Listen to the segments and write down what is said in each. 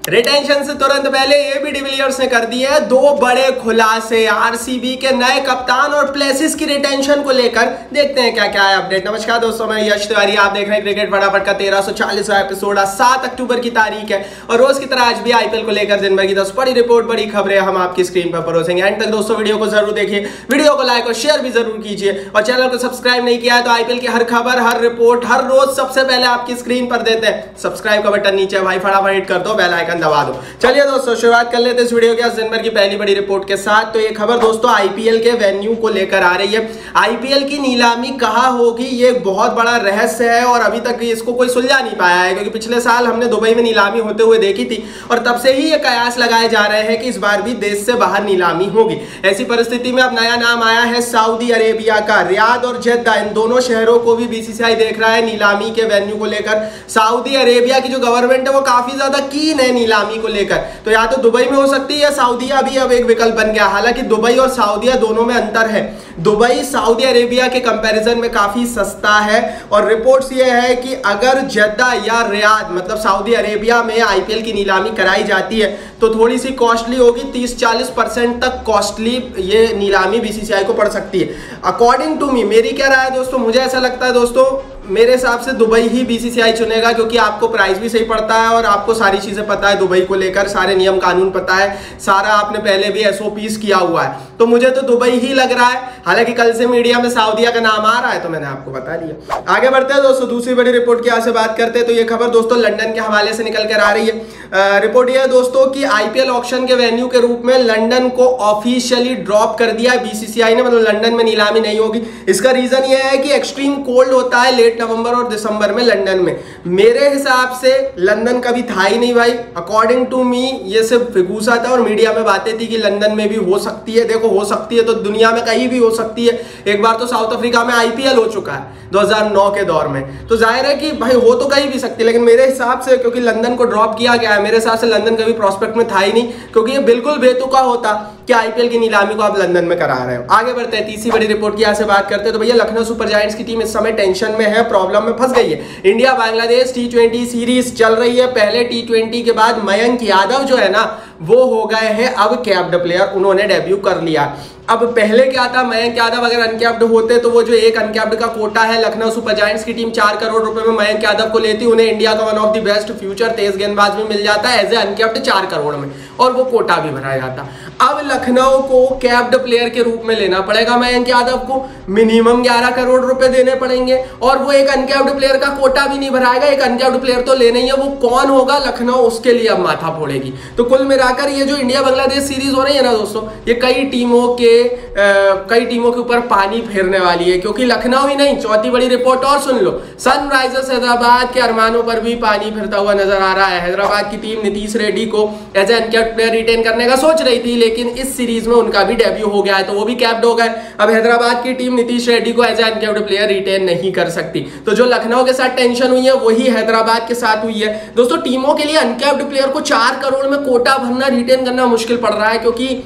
Retention से तुरंत पहले एबी डिविलियर्स ने कर दिए हैं दो बड़े खुलासे आरसीबी के नए कप्तान और प्लेसिस की रिटेंशन को लेकर। देखते हैं क्या क्या है अपडेट। नमस्कार दोस्तों, मैं यश तिवारी, आप देख रहे हैं क्रिकेट फटाफट का 1340वां एपिसोड। 7 अक्टूबर की तारीख है और रोज की तरह आज भी आईपीएल को लेकर दिन भर की 10 बड़ी रिपोर्ट, बड़ी खबरें हम आपकी स्क्रीन पर परोसेंगे। एंड तक दोस्तों वीडियो को जरूर देखिए, वीडियो को लाइक और शेयर भी जरूर कीजिए और चैनल को सब्सक्राइब नहीं किया है तो आईपीएल की हर खबर, हर रिपोर्ट, हर रोज सबसे पहले आपकी स्क्रीन पर देते हैं। सब्सक्राइब का बटन नीचे भाई फटाफट हिट कर दो, बेल आइकन दबा दो। चलिए दोस्तों शुरुआत कर लेते हैं इस वीडियो के दिन भर की पहली बड़ी रिपोर्ट के साथ। तो ये खबर दोस्तों आईपीएल के वेन्यू को लेकर आ रही है। आईपीएल की नीलामी कहां होगी ये बहुत बड़ा रहस्य है और अभी तक इसको कोई सुलझा नहीं पाया है, क्योंकि पिछले साल हमने दुबई में नीलामी होते हुए देखी थी और तब से ही ये कयास लगाए जा रहे हैं कि इस बार भी देश से बाहर नीलामी होगी। ऐसी परिस्थिति में अब नया नाम आया है सऊदी अरेबिया का। रियाद और जेद्दा इन दोनों शहरों को भी बीसीसीआई देख रहा है नीलामी के वेन्यू को लेकर। सऊदी अरेबिया की जो गवर्नमेंट है वो काफी ज्यादा कीन है नीलामी को लेकर, तो या तो दुबई में हो सकती है या सऊदीया भी अब एक विकल्प बन गया। हालांकि दुबई और सऊदीया दोनों में अंतर है। दुबई सऊदी अरेबिया के कंपैरिजन में काफी सस्ता है और रिपोर्ट्स ये है कि अगर जेद्दा या रियाद मतलब सऊदी अरेबिया में आईपीएल की नीलामी कराई जाती है तो थोड़ी सी कॉस्टली होगी, 30-40% तक कॉस्टली ये नीलामी बीसीसीआई को पड़ सकती है। अकॉर्डिंग टू मी, मेरी क्या राय है दोस्तों, मुझे ऐसा लगता है दोस्तों, मेरे हिसाब से दुबई ही बीसीसीआई चुनेगा, क्योंकि आपको प्राइस भी सही पड़ता है और आपको सारी चीजें पता है दुबई को लेकर, सारे नियम कानून पता है, सारा आपने पहले भी एसओपीस किया हुआ है, तो मुझे तो दुबई ही लग रहा है। हालांकि कल से मीडिया में सऊदीया का नाम आ रहा है तो मैंने आपको बता दिया। आगे बढ़ते हैं दोस्तों, दूसरी बड़ी रिपोर्ट की यहाँ से बात करते हैं। तो ये खबर दोस्तों लंदन के हवाले से निकल कर आ रही है। रिपोर्ट यह है दोस्तों कि आईपीएल ऑक्शन के वेन्यू के रूप में लंदन को ऑफिशियली ड्रॉप कर दिया है बीसीसीआई ने, मतलब लंदन में नीलामी नहीं होगी। इसका रीजन यह है कि एक्सट्रीम कोल्ड होता है लेट नवंबर और दिसंबर में लंदन में। मेरे हिसाब से लंदन कभी था ही नहीं भाई। अकॉर्डिंग टू मी ये सिर्फ फिगूसा था और मीडिया में बातें थी कि लंदन में भी हो सकती है। देखो हो सकती है तो दुनिया में कहीं भी हो सकती है। एक बार तो साउथ अफ्रीका में आईपीएल हो चुका है 2009 के दौर में, तो जाहिर है कि भाई हो तो कहीं भी सकती है। लेकिन मेरे हिसाब से क्योंकि लंदन को ड्रॉप किया गया है, मेरे हिसाब से लंदन कभी प्रोस्पेक्ट में था ही नहीं, क्योंकि ये बिल्कुल बेतुका होता कि आईपीएल की नीलामी को आप लंदन में करा रहे हो। आगे बढ़ते हैं, तीसरी बड़ी रिपोर्ट की यहाँ से बात करते हैं। तो भैया लखनऊ सुपर जायंट्स की टीम इस समय टेंशन में है, प्रॉब्लम में फंस गई है। इंडिया बांग्लादेश T20 सीरीज चल रही है। पहले T20 के बाद मयंक यादव जो है ना वो हो गए हैं अब कैप्ड प्लेयर, उन्होंने डेब्यू कर लिया। अब पहले क्या था, मयंक यादव अगर अनकैप्ड होते तो वो जो एक अनकैप्ड का कोटा है लखनऊ सुपर जायंट्स की टीम 4 करोड़ रुपए में मयंक यादव को लेती, उन्हें इंडिया का one of the best future तेज गेंदबाज भी मिल जाता है एज ए अनकैप्ड 4 करोड़ में और वो कोटा भी भरा जाता। अब लखनऊ को कैप्ड प्लेयर के रूप में लेना पड़ेगा मयंक यादव को, मिनिमम 11 करोड़ रुपए देने पड़ेंगे और वो एक अनकैप्ड प्लेयर का कोटा भी नहीं भराएगा। एक अनकैप्ड प्लेयर तो लेना ही है, वो कौन होगा, लखनऊ उसके लिए अब माथा फोड़ेगी। तो कुल मिलाकर ये जो इंडिया बांग्लादेश सीरीज हो रही है ना दोस्तों, ये कई टीमों के ऊपर पानी फेरने वाली है, क्योंकि लखनऊ ही नहीं, चौथी बड़ी रिपोर्ट और सुन लो, सनराइजर्स हैदराबाद के अरमानों पर भी पानी फिरता हुआ नजर आ रहा है। हैदराबाद की टीम नीतीश रेड्डी को as a uncapped player retain करने का सोच रही थी, लेकिन इस सीरीज में उनका भी डेब्यू हो गया है तो वो भी कैप्ड हो गए। अब हैदराबाद की टीम नीतीश रेड्डी को as a uncapped player retain नहीं कर सकती, तो जो लखनऊ के साथ टेंशन हुई है वही हैदराबाद के साथ हुई है। दोस्तों टीमों के लिए अनकैप्ड प्लेयर को 4 करोड़ में कोटा भरना, रिटेन करना मुश्किल पड़ रहा है, क्योंकि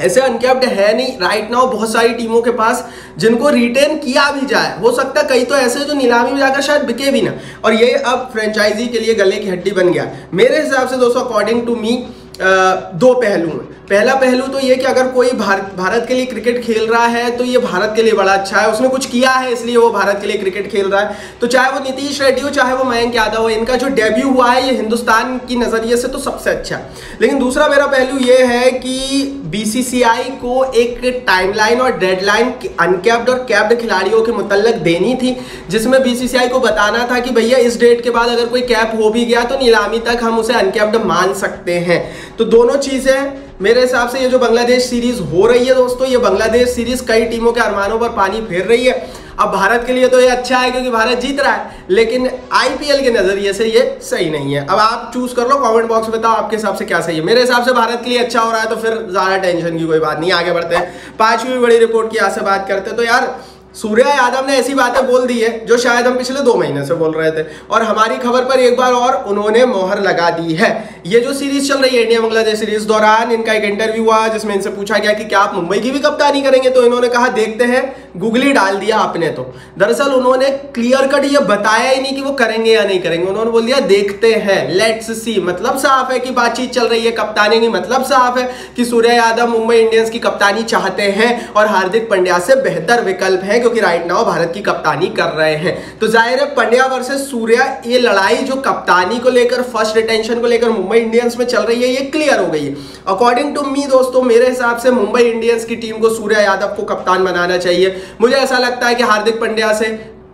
ऐसे अनकैप्ड है नहीं राइट नाउ बहुत सारी टीमों के पास जिनको रिटेन किया भी जाए। हो सकता है कई तो ऐसे जो नीलामी में जाकर शायद बिके भी ना, और ये अब फ्रेंचाइजी के लिए गले की हड्डी बन गया। मेरे हिसाब से दोस्तों अकॉर्डिंग टू मी दो पहलू हैं। पहला पहलू तो ये कि अगर कोई भारत के लिए क्रिकेट खेल रहा है तो ये भारत के लिए बड़ा अच्छा है, उसने कुछ किया है इसलिए वो भारत के लिए क्रिकेट खेल रहा है। तो चाहे वो नीतीश रेड्डी हो चाहे वो मयंक यादव हो, इनका जो डेब्यू हुआ है ये हिंदुस्तान की नजरिए से तो सबसे अच्छा है। लेकिन दूसरा मेरा पहलू ये है कि बीसीसीआई को एक टाइमलाइन और डेडलाइन अनकैप्ड और कैप्ड खिलाड़ियों के मुतल्लक देनी थी, जिसमें बीसीसीआई को बताना था कि भैया इस डेट के बाद अगर कोई कैप हो भी गया तो नीलामी तक हम उसे अनकैप्ड मान सकते हैं। तो दोनों चीजें मेरे हिसाब से ये जो बांग्लादेश सीरीज हो रही है दोस्तों, ये बांग्लादेश सीरीज कई टीमों के अरमानों पर पानी फेर रही है। अब भारत के लिए तो ये अच्छा है क्योंकि भारत जीत रहा है, लेकिन आईपीएल के नजरिए से ये सही नहीं है। अब आप चूज कर लो, कमेंट बॉक्स में बताओ आपके हिसाब से क्या सही है। मेरे हिसाब से भारत के लिए अच्छा हो रहा है तो फिर ज्यादा टेंशन की कोई बात नहीं। आगे बढ़ते हैं, 5वीं बड़ी रिपोर्ट की यहाँ से बात करते हैं। तो यार सूर्या यादव ने ऐसी बातें बोल दी है जो शायद हम पिछले 2 महीने से बोल रहे थे, और हमारी खबर पर एक बार और उन्होंने मोहर लगा दी है। ये जो सीरीज चल रही है इंडिया बांग्लादेश सीरीज, दौरान इनका एक इंटरव्यू हुआ जिसमें इनसे पूछा गया कि क्या आप मुंबई की भी कप्तानी करेंगे, तो इन्होंने कहा देखते हैं गूगली डाल दिया आपने। तो दरअसल उन्होंने क्लियर कट ये बताया ही नहीं कि वो करेंगे या नहीं करेंगे, उन्होंने बोल दिया देखते हैं, लेट्स सी। मतलब साफ है कि बातचीत चल रही है कप्तानी की, मतलब साफ है कि सूर्या यादव मुंबई इंडियंस की कप्तानी चाहते हैं और हार्दिक पांड्या से बेहतर विकल्प है क्योंकि राइट नाउ भारत की कप्तानी कर रहे हैं। तो जाहिर है पांड्या वर्सेस सूर्या, ये लड़ाई जो कप्तानी को लेकर, फर्स्ट रिटेंशन को लेकर मुंबई इंडियंस में चल रही है, ये क्लियर हो गई है। अकॉर्डिंग टू मी दोस्तों, मेरे हिसाब से मुंबई इंडियंस की टीम को सूर्या यादव को कप्तान बनाना चाहिए। मुझे ऐसा लगता है कि हार्दिक पांड्या से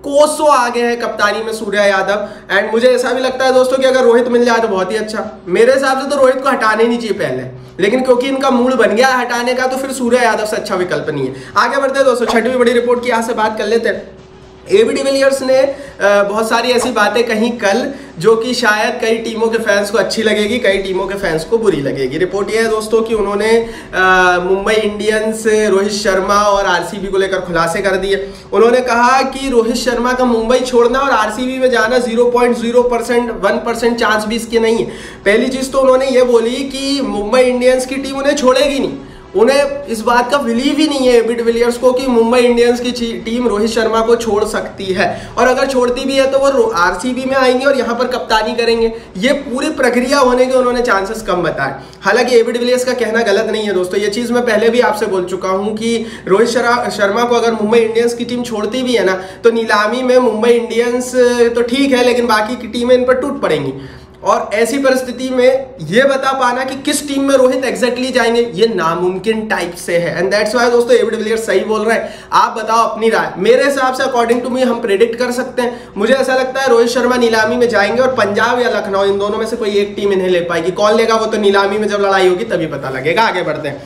कोसों आगे है कप्तानी में सूर्या यादव। एंड मुझे ऐसा भी लगता है दोस्तों कि अगर रोहित मिल जाए तो बहुत ही अच्छा। मेरे हिसाब से तो रोहित को हटाने नहीं चाहिए पहले, लेकिन क्योंकि इनका मूड बन गया है हटाने का, तो फिर सूर्या यादव से अच्छा विकल्प नहीं है। आगे बढ़ते हैं दोस्तों, छठवीं बड़ी रिपोर्ट की यहाँ से बात कर लेते हैं। एबी डिविलियर्स ने बहुत सारी ऐसी बातें कही कल जो कि शायद कई टीमों के फैंस को अच्छी लगेगी, कई टीमों के फैंस को बुरी लगेगी। रिपोर्ट यह है दोस्तों कि उन्होंने मुंबई इंडियंस, रोहित शर्मा और आरसीबी को लेकर खुलासे कर दिए। उन्होंने कहा कि रोहित शर्मा का मुंबई छोड़ना और आरसीबी में जाना 0.0%, 1% चांस भी इसकी नहीं है। पहली चीज तो उन्होंने ये बोली कि मुंबई इंडियंस की टीम उन्हें छोड़ेगी नहीं, उन्हें इस बात का बिलीव ही नहीं है एबी डिविलियर्स को कि मुंबई इंडियंस की टीम रोहित शर्मा को छोड़ सकती है। और अगर छोड़ती भी है तो वो आरसीबी में आएंगे और यहां पर कप्तानी करेंगे। ये पूरी प्रक्रिया होने के उन्होंने चांसेस कम बताए। हालांकि एबी डिविलियर्स का कहना गलत नहीं है दोस्तों, ये चीज मैं पहले भी आपसे बोल चुका हूं कि रोहित शर्मा को अगर मुंबई इंडियंस की टीम छोड़ती भी है ना, तो नीलामी में मुंबई इंडियंस तो ठीक है, लेकिन बाकी की टीमें इन पर टूट पड़ेंगी। और ऐसी परिस्थिति में ये बता पाना कि किस टीम में रोहित एग्जैक्टली जाएंगे, ये नामुमकिन टाइप से है। एंड दैट्स व्हाई दोस्तों एबी डिविलियर्स सही बोल रहे हैं। आप बताओ अपनी राय। मेरे हिसाब से अकॉर्डिंग टू मी हम प्रेडिक्ट कर सकते हैं। मुझे ऐसा लगता है रोहित शर्मा नीलामी में जाएंगे और पंजाब या लखनऊ, इन दोनों में से कोई एक टीम इन्हें ले पाएगी। कौन लेगा वो तो नीलामी में जब लड़ाई होगी तभी पता लगेगा। आगे बढ़ते हैं,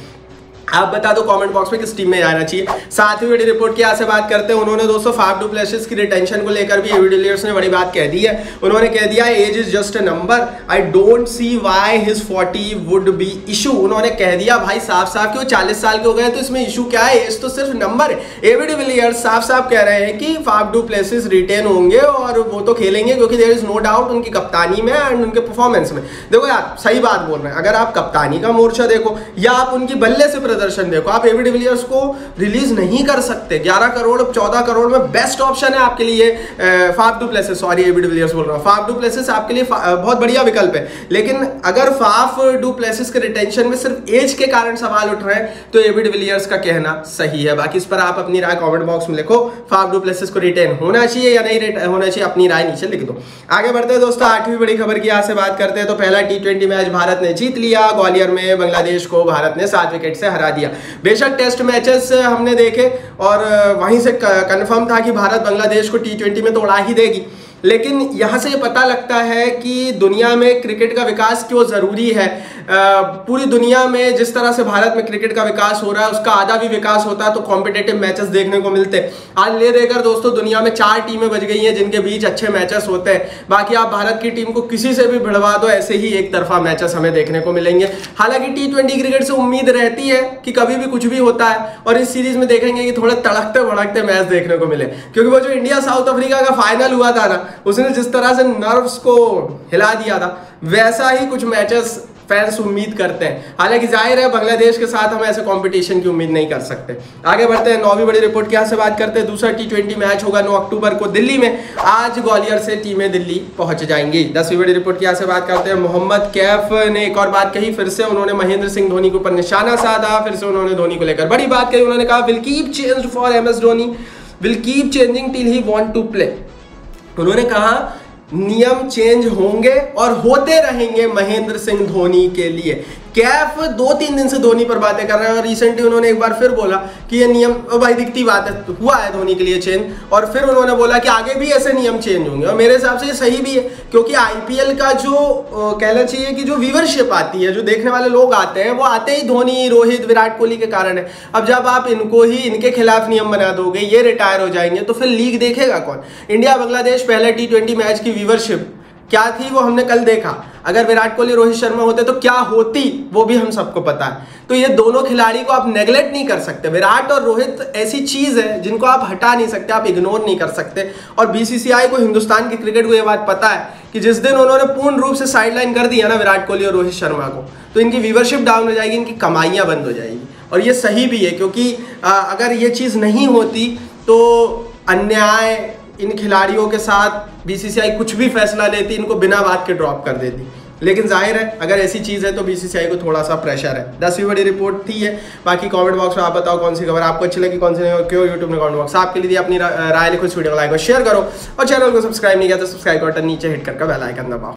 आप बता दो कमेंट बॉक्स में किस टीम में जाना चाहिए। सातवीं बड़ी रिपोर्ट की यहाँ से बात करते हैं। उन्होंने दोस्तों फाफ डू प्लेसिस की रिटेंशन को लेकर भी एबी डिविलियर्स ने बड़ी बात कह दी है। उन्होंने कह दिया age is just a number, I don't see why his 40 would be issue. उन्होंने कह दिया भाई साफ साफ कि वो 40 साल के हो गए तो इसमें इशू क्या है, एज तो सिर्फ नंबर है। एबी डिविलियर्स साफ साफ कह रहे हैं कि फाफ डू प्लेसिस रिटेन होंगे और वो तो खेलेंगे क्योंकि देयर इज नो डाउट उनकी कप्तानी में एंड उनके परफॉर्मेंस में। देखो यार सही बात बोल रहे हैं, अगर आप कप्तानी का मोर्चा देखो या आप उनकी बल्ले से प्रदर्शन देखो, आप एबी डिविलियर्स को रिलीज नहीं कर सकते। 11 करोड़ 14 करोड़ में बेस्ट ऑप्शन है आपके लिए Faf du Plessis, sorry AB de Villiers बोल रहा हूं, फाफ डू प्लेसिस आपके लिए बहुत बढ़िया विकल्प है। लेकिन अगर फाफ डू प्लेसिस के रिटेंशन में सिर्फ एज के कारण सवाल उठ रहे हैं तो एबी डिविलियर्स का कहना सही है। बाकी इस पर आप अपनी राय कमेंट बॉक्स में लिखो, फाफ डू प्लेसिस को रिटेन होना चाहिए या नहीं होना चाहिए, अपनी राय नीचे लिख दो। आगे बढ़ते हैं दोस्तों, आठवीं बड़ी खबर की यहां से बात करते हैं। तो पहला T20 मैच भारत ने जीत लिया। ग्वालियर में बांग्लादेश को भारत ने 7 विकेट से हरा दिया। बेशक टेस्ट मैचेस हमने देखे और वहीं से कंफर्म था कि भारत बांग्लादेश को T20 में तो उड़ा ही देगी, लेकिन यहाँ से पता लगता है कि दुनिया में क्रिकेट का विकास क्यों ज़रूरी है। पूरी दुनिया में जिस तरह से भारत में क्रिकेट का विकास हो रहा है उसका आधा भी विकास होता है तो कॉम्पिटेटिव मैचेस देखने को मिलते। आज ले देकर दोस्तों दुनिया में 4 टीमें बच गई हैं जिनके बीच अच्छे मैचेस होते हैं। बाकी आप भारत की टीम को किसी से भी भिड़वा दो, ऐसे ही एक तरफा मैचेस हमें देखने को मिलेंगे। हालांकि T20 क्रिकेट से उम्मीद रहती है कि कभी भी कुछ भी होता है और इस सीरीज में देखेंगे कि थोड़े तड़कते भड़कते मैच देखने को मिले, क्योंकि वो जो इंडिया साउथ अफ्रीका का फाइनल हुआ था ना, उसने जिस तरह से नर्व्स को हिला दिया था, वैसा ही कुछ मैचेस फैंस उम्मीद करते हैं। हालांकि जाहिर है बांग्लादेश के साथ हम ऐसे कंपटीशन की उम्मीद नहीं कर सकते। आगे बढ़ते हैं, 9वीं बड़ी रिपोर्ट की यहाँ से बात करते हैं। दूसरा T20 मैच होगा 9 अक्टूबर को दिल्ली में। आज ग्वालियर से टीमें दिल्ली पहुंच जाएंगी। 10वीं बड़ी रिपोर्ट की यहाँ से बात करते हैं। मोहम्मद कैफ ने एक और बात कही, फिर से उन्होंने महेंद्र सिंह धोनी के ऊपर निशाना साधा। फिर से उन्होंने धोनी को लेकर बड़ी बात कही। उन्होंने कहा will keep changed for MS Dhoni, will keep changing till he want to play. उन्होंने कहा नियम चेंज होंगे और होते रहेंगे महेंद्र सिंह धोनी के लिए। कैफ 2-3 दिन से धोनी पर बातें कर रहे हैं और रिसेंटली उन्होंने एक बार फिर बोला कि ये नियम भाई दिखती बात है, तो हुआ है धोनी के लिए चेंज, और फिर उन्होंने बोला कि आगे भी ऐसे नियम चेंज होंगे। और मेरे हिसाब से ये सही भी है, क्योंकि IPL का जो कहना चाहिए कि जो व्यूवरशिप आती है, जो देखने वाले लोग आते हैं, वो आते ही धोनी, रोहित, विराट कोहली के कारण है। अब जब आप इनको ही इनके खिलाफ नियम बना दोगे, ये रिटायर हो जाएंगे, तो फिर लीग देखेगा कौन। इंडिया बांग्लादेश पहले T20 मैच की व्यूवरशिप क्या थी वो हमने कल देखा। अगर विराट कोहली, रोहित शर्मा होते तो क्या होती वो भी हम सबको पता है। तो ये दोनों खिलाड़ी को आप नेगलेक्ट नहीं कर सकते। विराट और रोहित ऐसी चीज है जिनको आप हटा नहीं सकते, आप इग्नोर नहीं कर सकते। और BCCI को, हिंदुस्तान की क्रिकेट को ये बात पता है कि जिस दिन उन्होंने पूर्ण रूप से साइडलाइन कर दिया ना विराट कोहली और रोहित शर्मा को, तो इनकी व्यूवरशिप डाउन हो जाएगी, इनकी कमाइयां बंद हो जाएगी। और ये सही भी है, क्योंकि अगर ये चीज़ नहीं होती तो अन्याय इन खिलाड़ियों के साथ बीसीसीआई कुछ भी फैसला लेती, इनको बिना बात के ड्रॉप कर देती। लेकिन जाहिर है अगर ऐसी चीज़ है तो बीसीसीआई को थोड़ा सा प्रेशर है। 10वीं बड़ी रिपोर्ट थी है। बाकी कमेंट बॉक्स में आप बताओ कौन सी खबर आपको अच्छी लगी, कौन सी नहीं, और क्यों यूट्यूब ने कमेंट बॉक्स आपके लिए अपनी राय लिखो। इस वीडियो को लाइक और शेयर करो और चैनल को सब्सक्राइब नहीं किया तो सब्सक्राइब का बटन नीचे हिट करके बेल आइकन दबाओ।